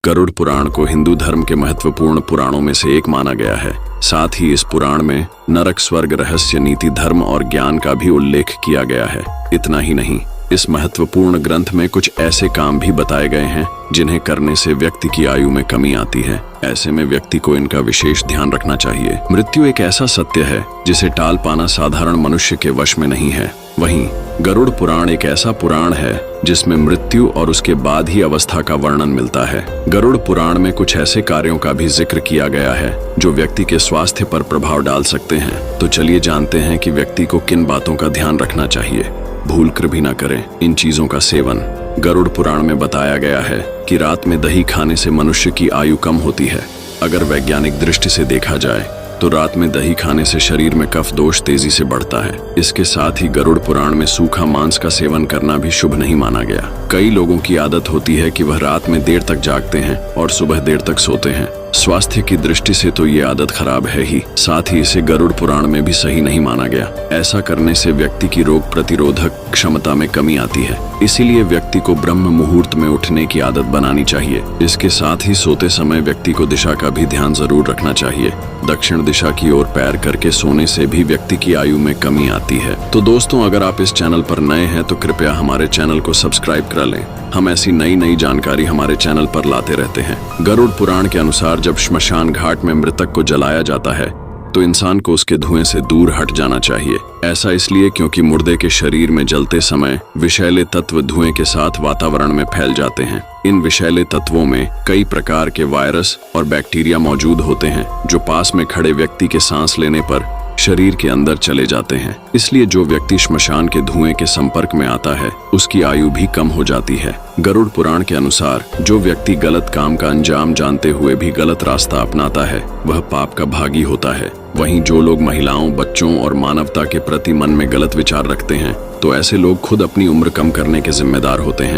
गरुड़ पुराण को हिंदू धर्म के महत्वपूर्ण पुराणों में से एक माना गया है। साथ ही इस पुराण में नरक, स्वर्ग, रहस्य, नीति, धर्म और ज्ञान का भी उल्लेख किया गया है। इतना ही नहीं, इस महत्वपूर्ण ग्रंथ में कुछ ऐसे काम भी बताए गए हैं जिन्हें करने से व्यक्ति की आयु में कमी आती है। ऐसे में व्यक्ति को इनका विशेष ध्यान रखना चाहिए। मृत्यु एक ऐसा सत्य है जिसे टाल पाना साधारण मनुष्य के वश में नहीं है। वहीं गरुड़ पुराण एक ऐसा पुराण है जिसमें मृत्यु और उसके बाद ही अवस्था का वर्णन मिलता है। गरुड़ पुराण में कुछ ऐसे कार्यों का भी जिक्र किया गया है जो व्यक्ति के स्वास्थ्य पर प्रभाव डाल सकते हैं। तो चलिए जानते हैं कि व्यक्ति को किन बातों का ध्यान रखना चाहिए। भूल कर भी ना करें इन चीजों का सेवन। गरुड़ पुराण में बताया गया है कि रात में दही खाने से मनुष्य की आयु कम होती है। अगर वैज्ञानिक दृष्टि से देखा जाए तो रात में दही खाने से शरीर में कफ दोष तेजी से बढ़ता है। इसके साथ ही गरुड़ पुराण में सूखा मांस का सेवन करना भी शुभ नहीं माना गया। कई लोगों की आदत होती है कि वह रात में देर तक जागते हैं और सुबह देर तक सोते हैं। स्वास्थ्य की दृष्टि से तो ये आदत खराब है ही, साथ ही इसे गरुड़ पुराण में भी सही नहीं माना गया। ऐसा करने से व्यक्ति की रोग प्रतिरोधक क्षमता में कमी आती है। इसीलिए व्यक्ति को ब्रह्म मुहूर्त में उठने की आदत बनानी चाहिए। इसके साथ ही सोते समय व्यक्ति को दिशा का भी ध्यान जरूर रखना चाहिए। दक्षिण दिशा की ओर पैर करके सोने से भी व्यक्ति की आयु में कमी आती है। तो दोस्तों, अगर आप इस चैनल पर नए हैं तो कृपया हमारे चैनल को सब्सक्राइब करा लें। हम ऐसी नई जानकारी हमारे चैनल पर लाते रहते हैं। गरुड़ पुराण के अनुसार जब श्मशान घाट में मृतक को जलाया जाता है तो इंसान को उसके धुएं से दूर हट जाना चाहिए। ऐसा इसलिए क्योंकि मुर्दे के शरीर में जलते समय विषैले तत्व धुएं के साथ वातावरण में फैल जाते हैं। इन विषैले तत्वों में कई प्रकार के वायरस और बैक्टीरिया मौजूद होते हैं जो पास में खड़े व्यक्ति के सांस लेने पर शरीर के अंदर चले जाते हैं। इसलिए जो व्यक्ति श्मशान के धुएं के संपर्क में आता है उसकी आयु भी कम हो जाती है। गरुड़ पुराण के अनुसार जो व्यक्ति गलत काम का अंजाम जानते हुए भी गलत रास्ता अपनाता है वह पाप का भागी होता है। वहीं जो लोग महिलाओं, बच्चों और मानवता के प्रति मन में गलत विचार रखते हैं तो ऐसे लोग खुद अपनी उम्र कम करने के जिम्मेदार होते हैं।